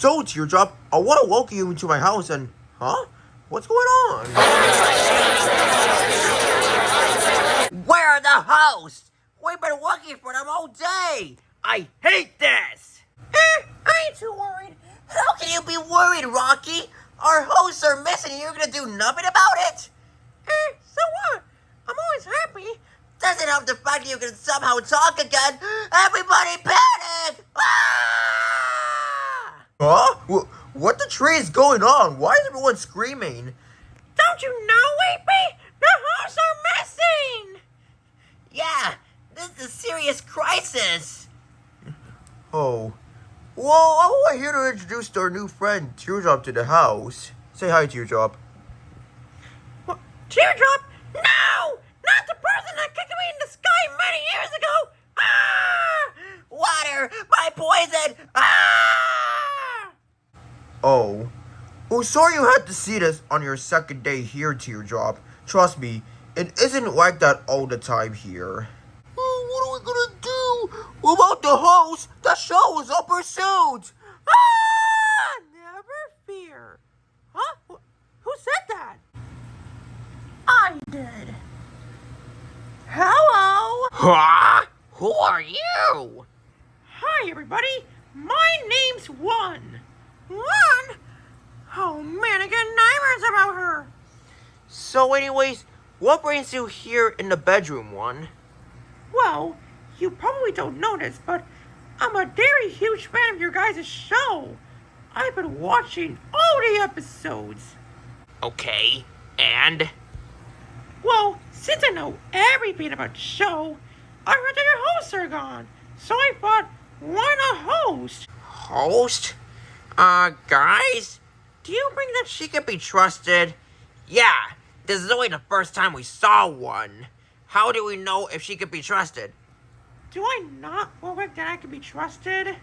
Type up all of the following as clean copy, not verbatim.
So, Teardrop, I want to welcome you into my house and... Huh? What's going on? Where are the hosts? We've been looking for them all day. I hate this. I ain't too worried. How can you be worried, Rocky? Our hosts are missing and you're gonna do nothing about it? So what? I'm always happy. Doesn't help the fact that you can somehow talk again. Everybody panic! Ah! Huh? What the tree is going on? Why is everyone screaming? Don't you know, Weepy? The hosts are missing! Yeah, this is a serious crisis. Oh. Well, I'm here to introduce our new friend, Teardrop, to the house. Say hi, Teardrop. What? Teardrop? No! Not the person that kicked me in the sky many years ago! Ah! Water! My poison! Ah! Oh. Well, sorry you had to see this on your second day here, Teardrop. Trust me, it isn't like that all the time here. What are we gonna do? Without the host, the show is in pursuit! Ah! Never fear. Huh? Who said that? I did. Hello? Huh? Who are you? Hi, everybody. My name's One. One? Oh, man, I get nightmares about her. So anyways, what brings you here in the bedroom, One? Well, you probably don't know this, but I'm a very huge fan of your guys' show. I've been watching all the episodes. Okay, and? Well, since I know everything about the show, I heard that your hosts are gone. So I thought, why not host? Host? Guys? Do you think that she can be trusted? Yeah, this is only the first time we saw one. How do we know if she can be trusted? Do I not look like that I can be trusted?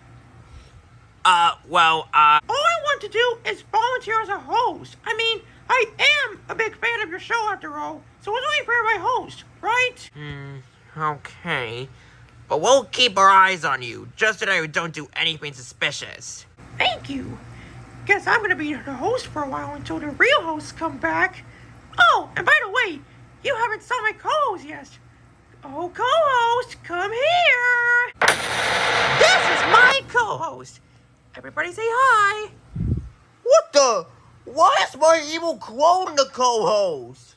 Well, All I want to do is volunteer as a host. I mean, I am a big fan of your show after all, so it's only fair my host, right? Okay. But we'll keep our eyes on you, just so that we don't do anything suspicious. Thank you. Guess I'm gonna be the host for a while until the real hosts come back. Oh, and by the way, you haven't saw my co-host yet. Oh, co-host, come here. This is my co-host. Everybody say hi. What the? Why is my evil clone the co-host?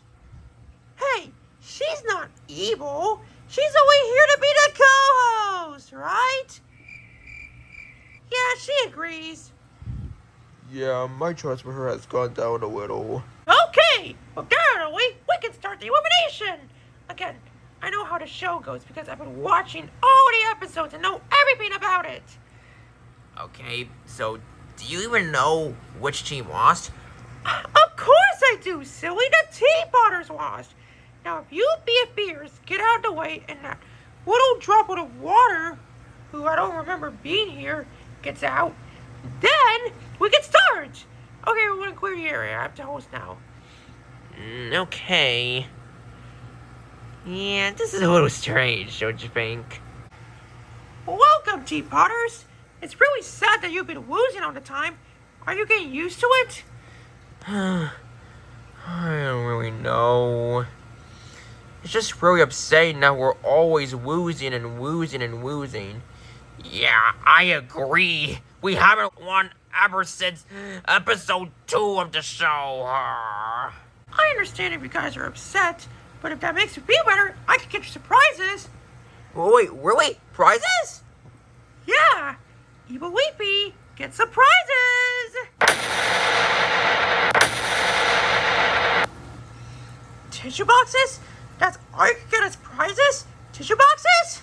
Hey, she's not evil. She's only here to be the co-host, right? Yeah, she agrees. Yeah, my trust for her has gone down a little. Okay, well, apparently we can start the elimination. Again, I know how the show goes because I've been watching all the episodes and know everything about it. Okay, so do you even know which team lost? Of course I do, silly. The Teapotters lost. Now, if you BFBers get out of the way and that little droplet of water, who I don't remember being here, gets out, then we can start. Okay, we're gonna clear the area. I have to host now. Okay. Yeah, this is a little strange, don't you think? Welcome, Teapotters. It's really sad that you've been losing all the time. Are you getting used to it? I don't really know. It's just really upsetting that we're always losing and losing and losing. Yeah, I agree. We haven't won ever since episode 2 of the show. I understand if you guys are upset, but if that makes you feel better, I can get you surprises. Wait, really? Prizes? Yeah, Evil Weepy, get surprises! Tissue boxes? That's all you can get as prizes? Tissue boxes?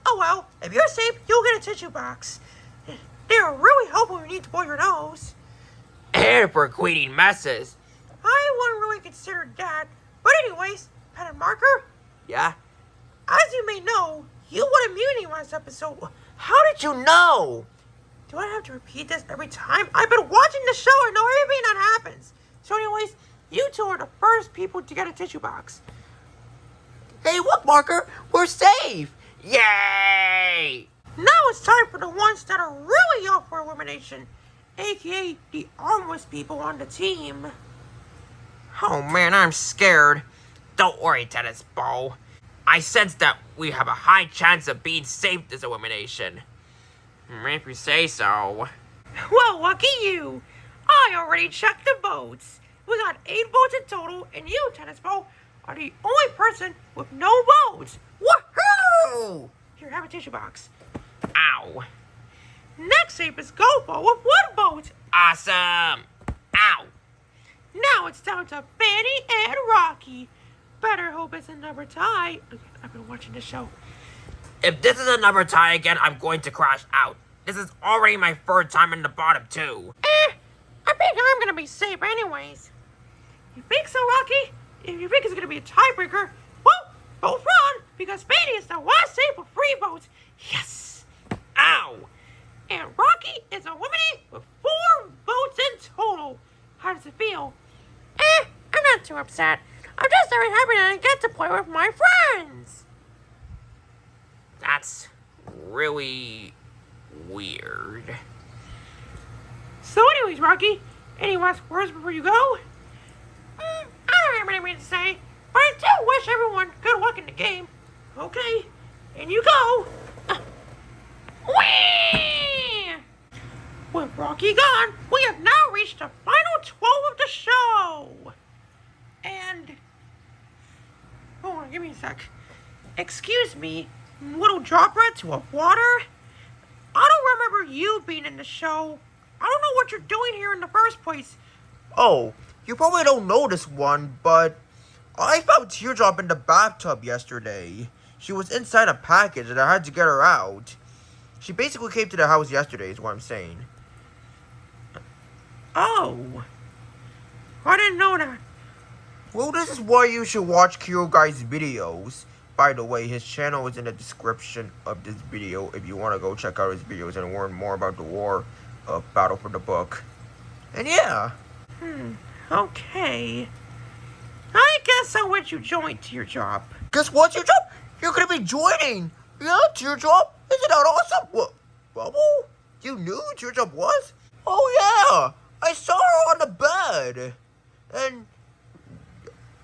Oh well, if you're safe, you'll get a tissue box. They are really helpful when you need to blow your nose. And for cleaning messes. I wouldn't really consider that. But anyways, pen and marker? Yeah? As you may know, you won immunity last episode. How did you know? Do I have to repeat this every time? I've been watching the show and know everything that happens. So anyways, you two are the first people to get a tissue box. Hey, look, Marker, we're safe! Yay! Now it's time for the ones that are really up for elimination, aka the armless people on the team. Oh man, I'm scared. Don't worry, Tennis Ball. I sense that we have a high chance of being safe this elimination. If you say so. Well, lucky you. I already checked the votes. We got 8 votes in total, and you, Tennis Ball, are the only person with no votes. Woohoo! Here, have a tissue box. Ow. Next up is Gopher with 1 vote. Awesome. Ow. Now it's down to Fanny and Rocky. Better hope it's a number tie. I've been watching the show. If this is a number tie again, I'm going to crash out. This is already my 3rd time in the bottom, too. I think I'm gonna be safe anyways. You think so, Rocky? If you think it's gonna be a tiebreaker, well, both wrong, because Fanny is the last safe with 3 votes. Yes! Ow. And Rocky is eliminated with 4 votes in total. How does it feel? I'm not too upset. I'm just very happy that I get to play with my friends. That's really weird. So anyways, Rocky, any last words before you go? I don't have anything to say, but I do wish everyone good luck in the game. Okay, and you go. Whee! With Rocky gone, we have now reached the final 12 of the show. And, hold on, give me a sec. Excuse me, little droplet to a water? I don't remember you being in the show. I don't know what you're doing here in the first place. Oh, you probably don't know this one, but I found Teardrop in the bathtub yesterday. She was inside a package and I had to get her out. She basically came to the house yesterday is what I'm saying. Oh. I didn't know that. Well, this is why you should watch KiiroGuy's videos. By the way, his channel is in the description of this video if you want to go check out his videos and learn more about the war of Battle for the Book. And yeah. Okay. I guess I'll let you join Teardrop. Guess what, Teardrop? You're gonna be joining! Yeah, Teardrop? Isn't that awesome? What? Bubble? You knew who Teardrop was? Oh yeah! I saw her on the bed! And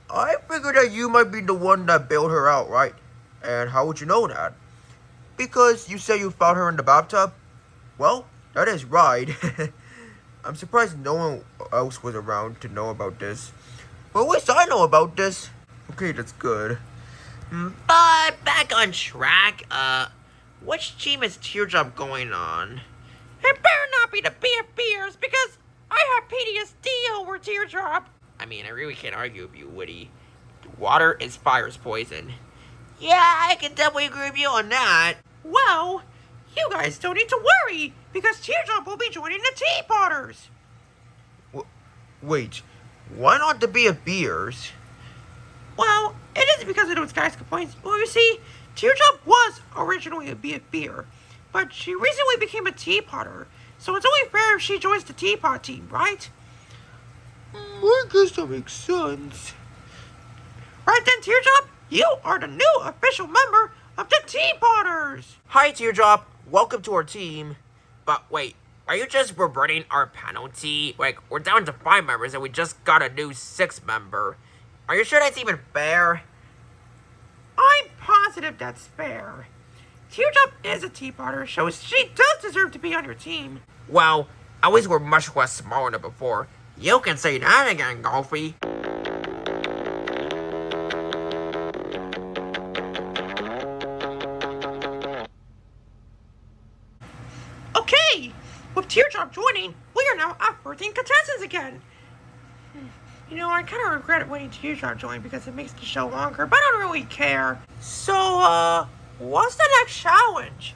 I figured that you might be the one that bailed her out, right? And how would you know that? Because you said you found her in the bathtub? Well, that is right. I'm surprised no one else was around to know about this. But at least I know about this. Okay, that's good. But back on track, which team is Teardrop going on? It better not be the BFBers because I have PTSD over Teardrop. I mean, I really can't argue with you, Woody. Water is fire's poison. Yeah, I can definitely agree with you on that. Well, you guys don't need to worry because Teardrop will be joining the Tea Potters. Wait, why not the BFBers? Well, it isn't because of those guys' complaints. Well, you see, Teardrop was originally a BFBer, but she recently became a Tea Potter, so it's only fair if she joins the Teapot team, right? I guess that makes sense. Right then, Teardrop, you are the new official member of the Tea Potters. Hi, Teardrop. Welcome to our team. But wait, are you just reverting our penalty? Like, we're down to 5 members and we just got a new 6th member. Are you sure that's even fair? I'm positive that's fair. Teardrop is a Tea Potter, so she does deserve to be on your team. Well, at least we're much less smaller than before. You can say that again, Golfy. Okay, with Teardrop joining, we are now at 13 contestants again. You know, I kind of regret waiting Teardrop join because it makes the show longer, but I don't really care. So, what's the next challenge?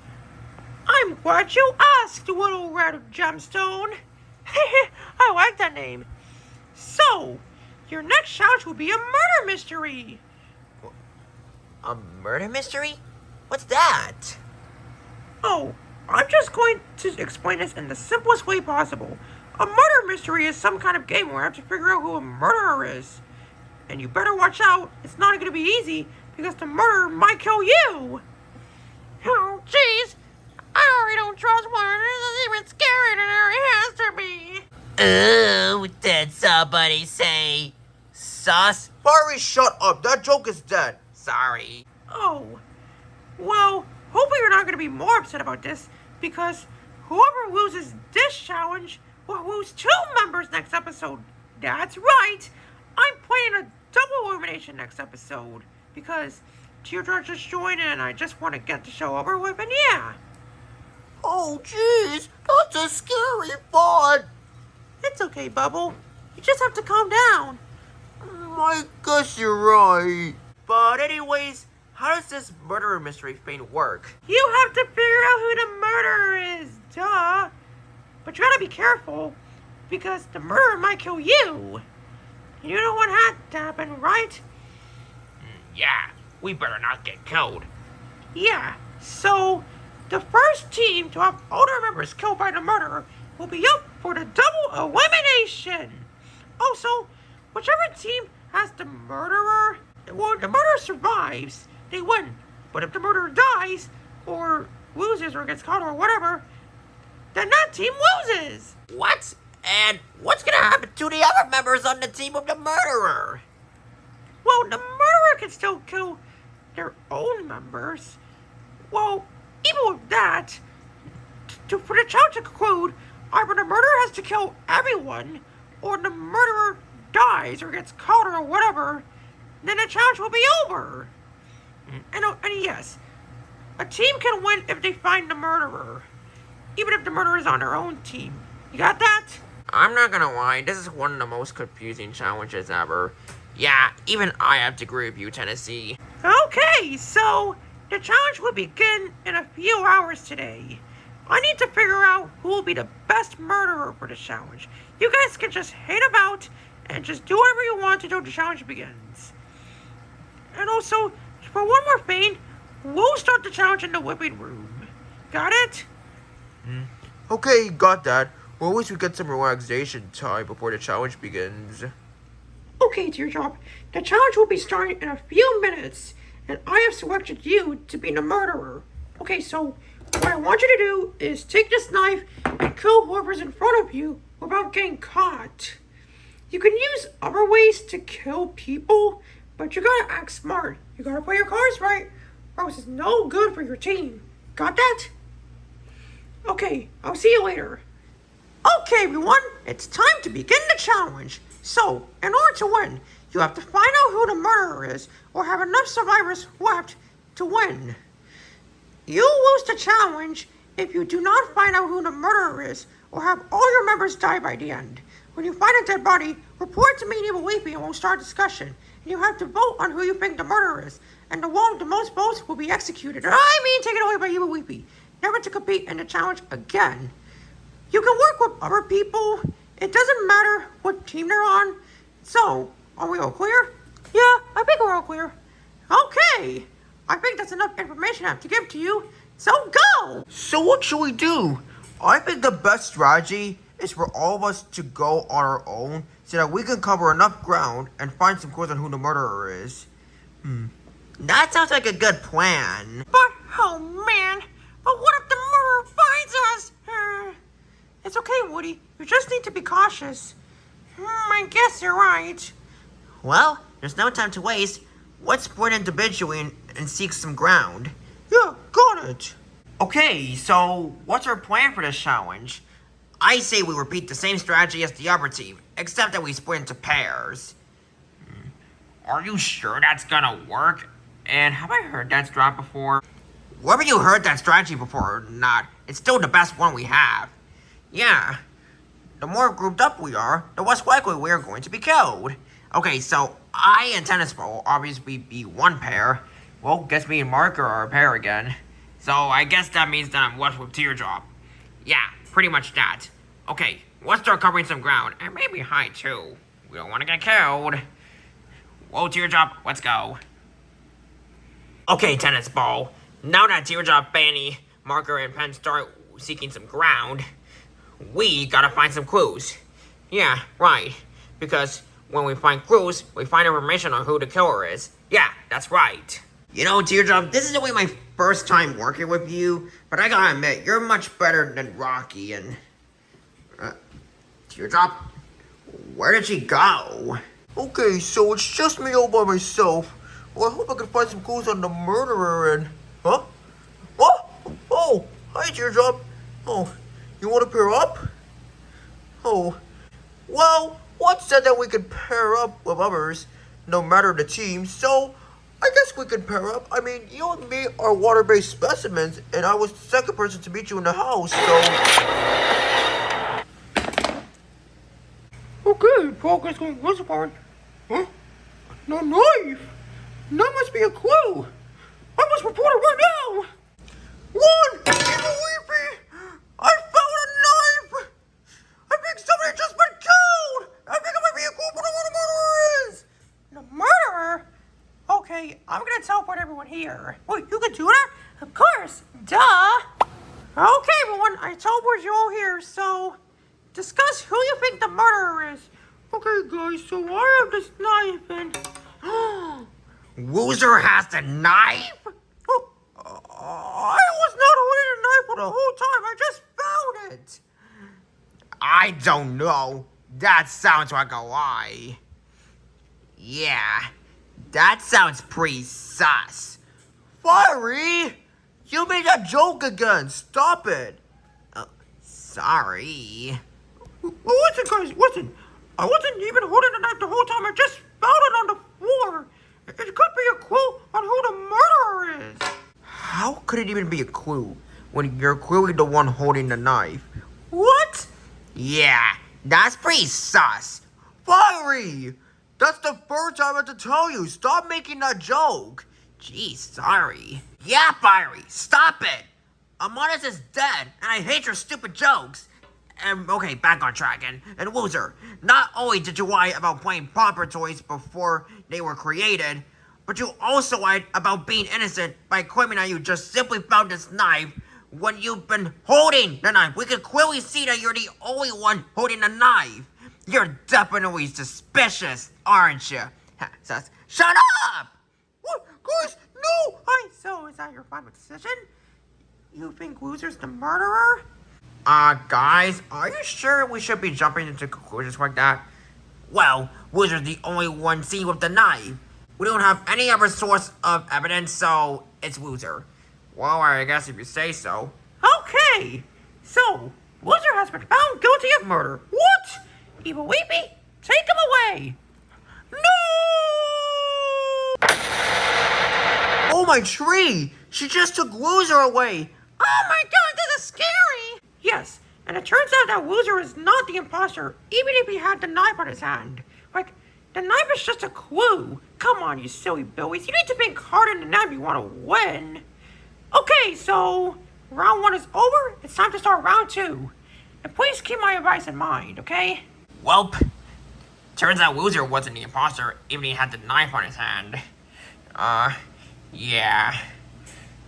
I'm glad you asked, little red gemstone. I like that name. So, your next challenge will be a murder mystery. A murder mystery? What's that? Oh, I'm just going to explain this in the simplest way possible. A murder mystery is some kind of game where I have to figure out who a murderer is. And you better watch out. It's not going to be easy because the murderer might kill you. Oh, jeez. Oh, did somebody say sus? Fiery, shut up. That joke is dead. Sorry. Oh, well, hopefully you're not going to be more upset about this, because whoever loses this challenge will lose 2 members next episode. That's right. I'm playing a double elimination next episode, because Teardrop just joined and I just want to get the show over with, and yeah. Oh, jeez. That's a scary thought. It's okay, Bubble. You just have to calm down. I guess you're right. But anyways, how does this murderer mystery thing work? You have to figure out who the murderer is, duh. But you gotta be careful, because the murderer might kill you. You don't want that to happen, right? Yeah, we better not get killed. Yeah, so the first team to have all their members killed by the murderer will be up for the double elimination. Also, whichever team has the murderer, well, the murderer survives, they win. But if the murderer dies, or loses, or gets caught, or whatever, then that team loses. What? And what's gonna happen to the other members on the team of the murderer? Well, the murderer can still kill their own members. Well, even with that, for the challenge to conclude, either the murderer has to kill everyone, or the murderer dies or gets caught or whatever, then the challenge will be over. And yes, a team can win if they find the murderer, even if the murderer is on their own team. You got that? I'm not gonna lie, this is one of the most confusing challenges ever. Yeah, even I have to agree with you, Tennessee. Okay, so the challenge will begin in a few hours today. I need to figure out who will be the best murderer for the challenge. You guys can just hang about and just do whatever you want until the challenge begins. And also, for one more thing, we'll start the challenge in the whipping room. Got it? Okay, got that. Well, at least we get some relaxation time before the challenge begins. Okay, Teardrop, the challenge will be starting in a few minutes, and I have selected you to be the murderer. Okay, so what I want you to do is take this knife and kill whoever's in front of you without getting caught. You can use other ways to kill people, but you gotta act smart. You gotta play your cards right, or else it's no good for your team. Got that? Okay, I'll see you later. Okay, everyone, it's time to begin the challenge. So, in order to win, you have to find out who the murderer is, or have enough survivors left to win. You lose the challenge if you do not find out who the murderer is, or have all your members die by the end. When you find a dead body, report to me and Evil Weepy and we'll start a discussion. And you have to vote on who you think the murderer is, and the one with the most votes will be executed. Taken away by Evil Weepy. Never to compete in the challenge again. You can work with other people. It doesn't matter what team they're on. So, are we all clear? Yeah, I think we're all clear. Okay. I think that's enough information I have to give to you. So go! So what should we do? I think the best strategy is for all of us to go on our own so that we can cover enough ground and find some clues on who the murderer is. That sounds like a good plan. But, oh man, but what if the murderer finds us? It's okay, Woody. You just need to be cautious. I guess you're right. Well, there's no time to waste. Let's sprint individually and seek some ground. Yeah, got it. Okay, so what's our plan for this challenge? I say we repeat the same strategy as the other team, except that we sprint into pairs. Are you sure that's gonna work? And have I heard that strat before? Whether you heard that strategy before or not, it's still the best one we have. Yeah. The more grouped up we are, the less likely we are going to be killed. Okay, so I and Tennis Ball will obviously be one pair. Well, guess me and Marker are a pair again. So I guess that means that I'm left with Teardrop. Yeah, pretty much that. Okay, let's start covering some ground, and maybe hide too. We don't want to get killed. Whoa, Teardrop, let's go. Okay, Tennis Ball. Now that Teardrop, Fanny, Marker, and Pen start seeking some ground, we gotta find some clues. Yeah, right. Because when we find clues, we find information on who the killer is. Yeah, that's right. You know, Teardrop, this is only my first time working with you, but I gotta admit, you're much better than Rocky and... Teardrop, where did she go? Okay, so it's just me all by myself. Well, I hope I can find some clues on the murderer and... Huh? What? Oh, hi, Teardrop. Oh, you want to pair up? Oh, well, one said that we could pair up with others, no matter the team, so I guess we could pair up. I mean, you and me are water-based specimens, and I was the second person to meet you in the house, so... Okay, progress going this part. Huh? No knife! That must be a clue! I must report it right now! One! Evil Weepy! I found a knife! I think somebody just been killed! I think it might be a clue for what the murderer is! The murderer? Okay, I'm gonna teleport everyone here. Wait, you can do that? Of course! Duh! Okay, everyone, I teleported you all here, so... discuss who you think the murderer is. Okay, guys, so I have this knife and... Woozer has the knife? Oh, I was not holding a knife for the whole time. I just found it. I don't know. That sounds like a lie. Yeah, that sounds pretty sus. Fiery! You made that joke again. Stop it. Sorry. Listen, guys, listen. I wasn't even holding the knife the whole time. I just found it on the floor. It could be a clue on who the murderer is. How could it even be a clue when you're clearly the one holding the knife? What? Yeah, that's pretty sus. Fiery! That's the first time I had to tell you. Stop making that joke. Gee, sorry. Yeah, Fiery, stop it. Amonis is dead, and I hate your stupid jokes. Okay, back on track, and Woozer, not only did you lie about playing proper toys before they were created, but you also lied about being innocent by claiming that you just simply found this knife when you've been holding the knife. We can clearly see that you're the only one holding the knife. You're definitely suspicious, aren't you? Shut up! What? Guys, no! Hi, so is that your final decision? You think Woozer's the murderer? Guys, are you sure we should be jumping into conclusions like that? Well, Woozer's the only one seen with the knife. We don't have any other source of evidence, so it's Woozer. Well, I guess if you say so. Okay, so Woozer has been found guilty of murder. What? Evil Weepy, take him away. No! Oh, my tree! She just took Woozer away. Oh my god, this is scary! Yes, and it turns out that Woozer is not the imposter, even if he had the knife on his hand. Like, the knife is just a clue. Come on, you silly billies. You need to think harder than that if you want to win. Okay, so round 1 is over. It's time to start round 2. And please keep my advice in mind, okay? Welp, turns out Woozer wasn't the imposter, even if he had the knife on his hand. Yeah.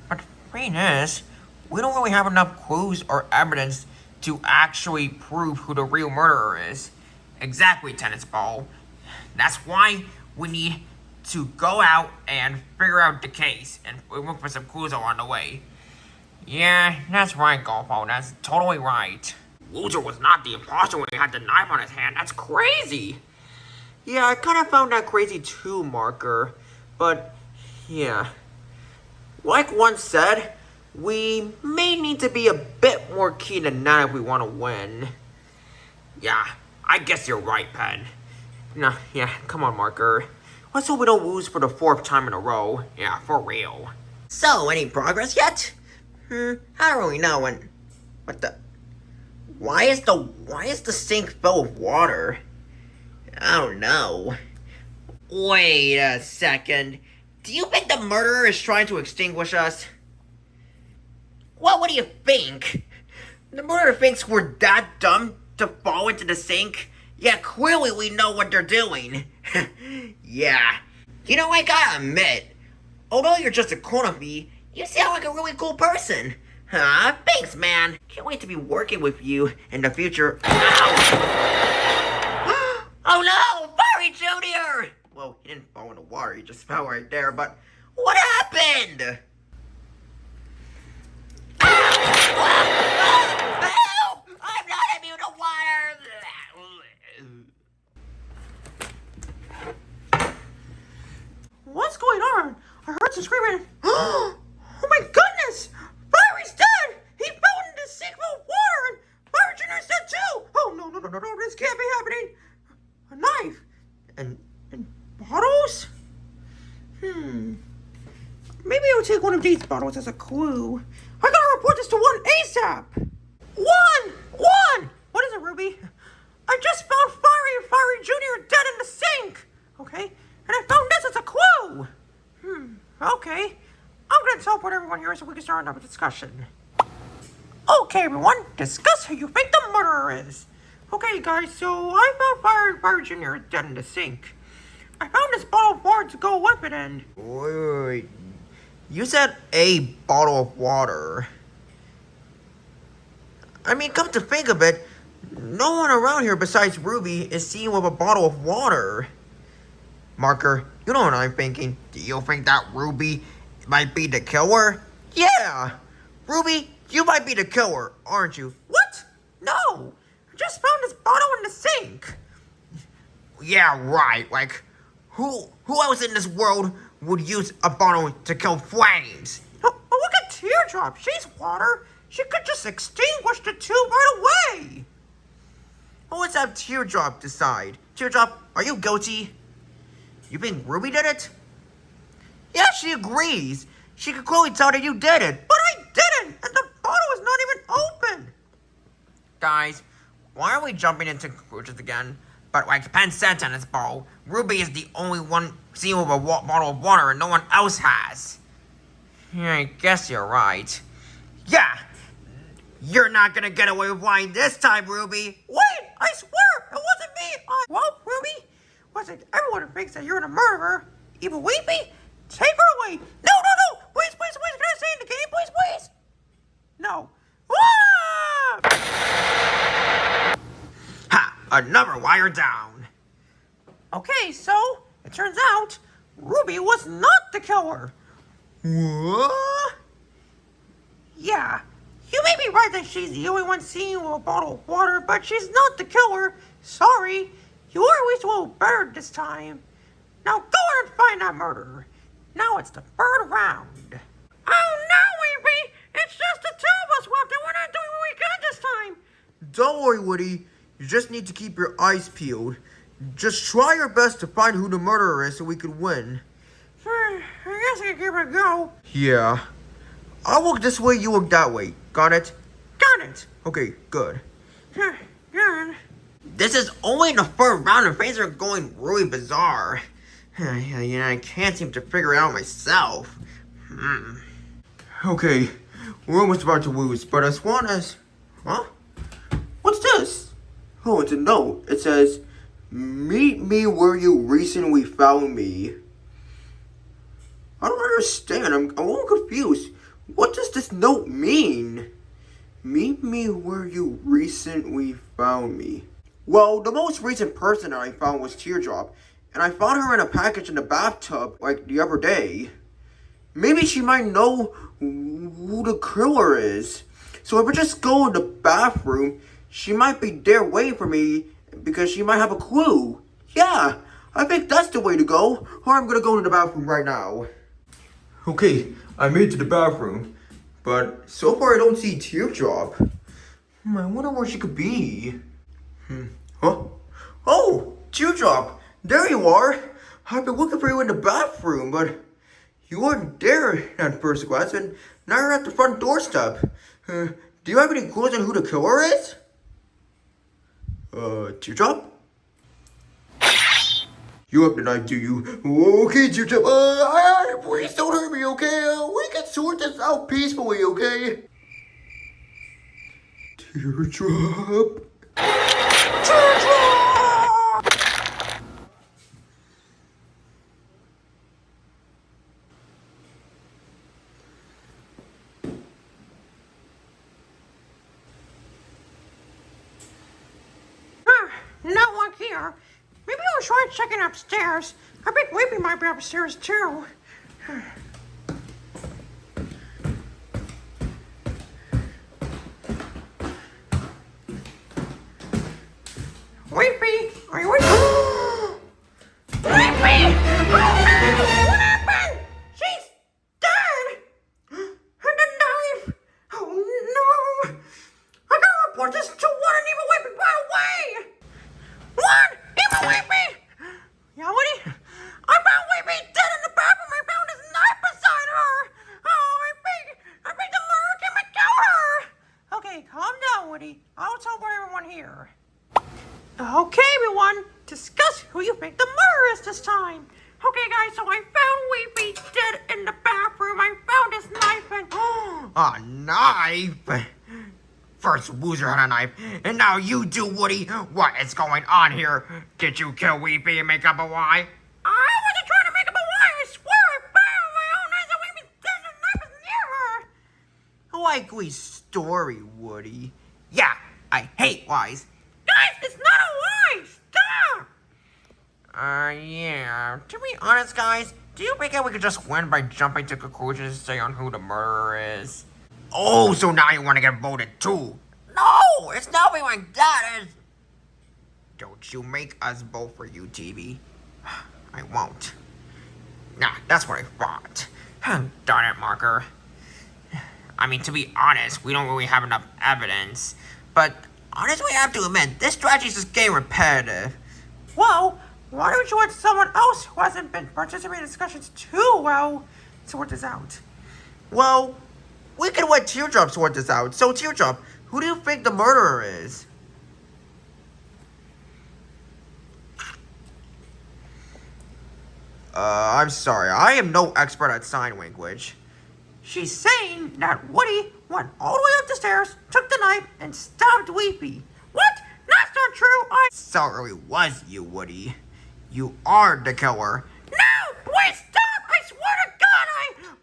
But the thing is, we don't really have enough clues or evidence to actually prove who the real murderer is. Exactly, Tennis Ball. That's why we need to go out and figure out the case and look for some clues along the way. Yeah, that's right, Golfo. That's totally right. Woozer was not the imposter when he had the knife on his hand. That's crazy. Yeah, I kind of found that crazy too, Marker. But, yeah. Like one said, we may need to be a bit more keen than that if we want to win. Yeah, I guess you're right, Pen. No, yeah, come on, Marker. Let's hope we don't lose for the 4th time in a row. Yeah, for real. So, any progress yet? I don't really know. And what the? Why is the sink filled with water? I don't know. Wait a second. Do you think the murderer is trying to extinguish us? Well, what do you think? The murderer thinks we're that dumb to fall into the sink? Yeah, clearly we know what they're doing. Yeah. You know, I gotta admit, although you're just a clone, you sound like a really cool person. Thanks, man. Can't wait to be working with you in the future. Ow! Oh no! Fiery Junior! Well, he didn't fall in the water, he just fell right there, but what happened? Help! I'm not immune to water! bottles as a clue. I gotta report this to one ASAP. One! What is it, Ruby? I just found Fiery Jr. dead in the sink. Okay, and I found this as a clue. Okay. I'm gonna teleport everyone here so we can start another discussion. Okay, everyone, discuss who you think the murderer is. Okay, guys, so I found Fiery Jr. dead in the sink. I found this bottle of water to go with it, and... Wait. You said a bottle of water. I mean, come to think of it, no one around here besides Ruby is seen with a bottle of water. Marker, you know what I'm thinking. Do you think that Ruby might be the killer? Yeah! Ruby, you might be the killer, aren't you? What? No! I just found this bottle in the sink. Yeah, right. Like, who else in this world would use a bottle to kill flames? Oh, look at Teardrop. She's water. She could just extinguish the tube right away. Well, let's have Teardrop decide. Teardrop, are you guilty? You think Ruby did it? Yeah, she agrees. She could clearly tell that you did it. But I didn't, and the bottle is not even open. Guys, why are we jumping into conclusions again? But like Penn said in his bowl, Ruby is the only one seen with a bottle of water and no one else has. Yeah, I guess you're right. Yeah. You're not gonna get away with lying this time, Ruby. Wait, I swear, it wasn't me. Well, Ruby, everyone thinks that you're the murderer. Even Weepy, take her away. No, please, can I stay in the game, please? No. Ha! Another wire down. Okay, so, it turns out, Ruby was not the killer. What? Yeah, you may be right that she's the only one seen with a bottle of water, but she's not the killer. Sorry, you were at least a little better this time. Now go on and find that murderer. Now it's the third round. Oh no, Weepy! It's just the two of us left and we're not doing what we can this time. Don't worry, Woody. You just need to keep your eyes peeled. Just try your best to find who the murderer is so we could win. I guess I can give it a go. Yeah. I'll look this way, you look that way. Got it? Got it. Okay, good. Good. This is only the third round and things are going really bizarre. I can't seem to figure it out myself. Okay, we're almost about to lose, but as long as... Huh? What's this? Oh, it's a note. It says, meet me where you recently found me. I don't understand. I'm a little confused. What does this note mean? Meet me where you recently found me. Well, the most recent person that I found was Teardrop, and I found her in a package in the bathtub, like, the other day. Maybe she might know who the killer is. So if I just go in the bathroom, she might be there waiting for me, because she might have a clue. Yeah, I think that's the way to go, or I'm gonna go to the bathroom right now. Okay, I made it to the bathroom, but so far I don't see Teardrop. I wonder where she could be. Huh? Oh, Teardrop, there you are. I've been looking for you in the bathroom, but you weren't there at first glance, and now you're at the front doorstep. Do you have any clues on who the killer is? Teardrop? You have the knife, do you? Okay, Teardrop. Please don't hurt me, okay? We can sort this out peacefully, okay? Teardrop. No one here. Maybe I'll try checking upstairs. I think Weepy might be upstairs too. Weepy, are you with me? Weepy! Oh no! What happened? She's dead! And the knife! Oh no! I gotta report this to one and even Weepy right away! What? Even Weepy? Yeah, Woody? I found Weepy dead in the bathroom. I found his knife beside her. Oh, I on, Woody. I'll tell everyone here. Okay, everyone. Discuss who you think the murderer is this time. Okay, guys, so I found Weepy dead in the bathroom. I found his knife and... A knife? First Woozer had a knife, and now you do, Woody. What is going on here? Did you kill Weepy and make up a lie? I wasn't trying to make up a lie. I swear I found my own eyes that Weepy's dead and the knife is near her. A likely story, Woody. Yeah, I hate lies. Guys, it's not a lie. Stop. Yeah. To be honest, guys, do you think that we could just win by jumping to conclusions to say on who the murderer is? Oh, so now you want to get voted too? No, it's nothing like that. It's... Don't you make us vote for you, TV. I won't. Nah, that's what I thought. Darn it, Marker. I mean, to be honest, we don't really have enough evidence. But honestly, I have to admit, this strategy is just getting repetitive. Well, why don't you let someone else who hasn't been participating in discussions too well sort this out? Well, we can let Teardrop sort this out. So, Teardrop, who do you think the murderer is? I'm sorry. I am no expert at sign language. She's saying that Woody went all the way up the stairs, took the knife, and stabbed Weepy. What? That's not true. Sorry, it was you, Woody. You are the killer. No! Please stop! I swear to God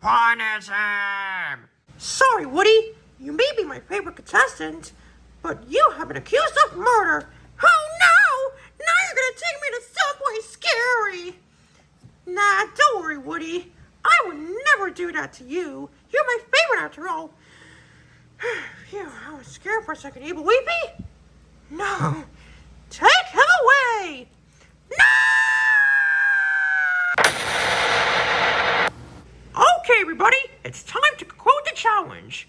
Punish him! Sorry, Woody. You may be my favorite contestant, but you have been accused of murder. Oh no! Now you're gonna take me to someplace scary. Nah, don't worry, Woody. I would never do that to you. You're my favorite after all. Phew, I was scared for a second. But Weepy? No. Take him away! No! Okay, everybody. It's time to conclude the challenge.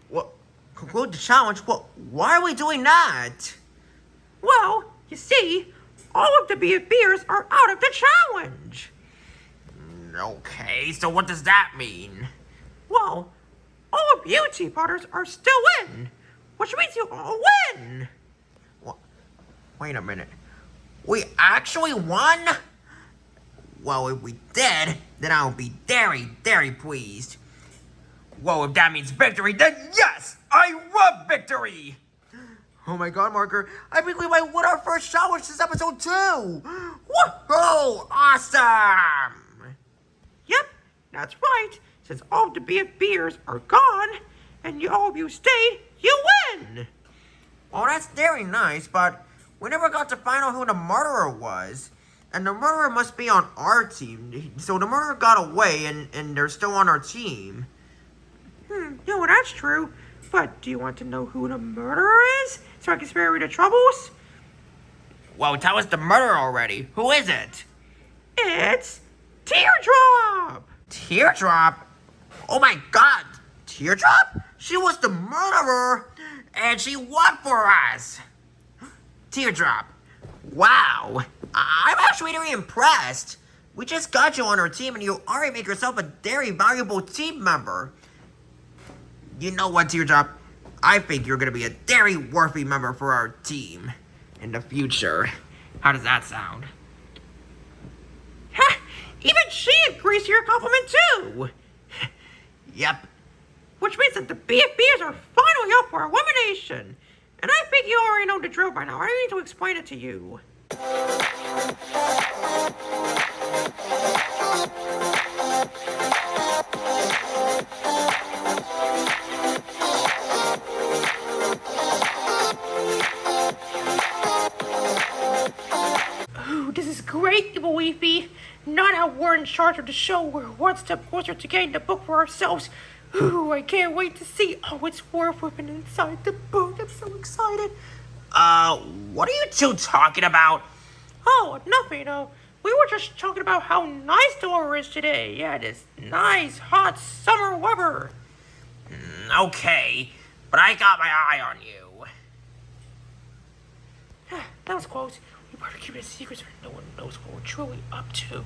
What? Conclude the challenge? What? Why are we doing that? Well, you see, all of the BFBers are out of the challenge. Okay, so what does that mean? Well, all of you Tea Potters are still in, which means you all win. What? Wait a minute. We actually won? Well, if we did, then I'll be very, very pleased. Well, if that means victory, then yes! I love victory! Oh my god, Marker, I think we might win our first challenge this episode too! Woohoo! Awesome! Yep, that's right. Since all the BFBers are gone, and all of you stayed, you win! Oh, that's very nice, but we never got to find out who the murderer was. And the murderer must be on our team. So the murderer got away, and they're still on our team. No, that's true. But do you want to know who the murderer is? So I can spare you the troubles? Well, tell us the murderer already. Who is it? It's Teardrop! Teardrop? Oh my god! Teardrop? She was the murderer, and she won for us! Teardrop, wow! I'm actually very impressed. We just got you on our team, and you already make yourself a very valuable team member. You know what, Teardrop? I think you're gonna be a very worthy member for our team in the future. How does that sound? Ha! Even she agrees to your compliment too! Yep. Which means that the BFBs are finally up for elimination. And I think you already know the drill by now. I don't need to explain it to you. Ooh, this is great, Evil Weepy. Now that we're in charge of the show, we're one step closer to getting the book for ourselves. Ooh, I can't wait to see all it's worth within inside the book. I'm so excited. What are you two talking about? Oh, nothing. We were just talking about how nice the weather is today. Yeah, this nice, hot summer weather. Okay, but I got my eye on you. That was close. We better keep it a secret so no one knows what we're truly up to.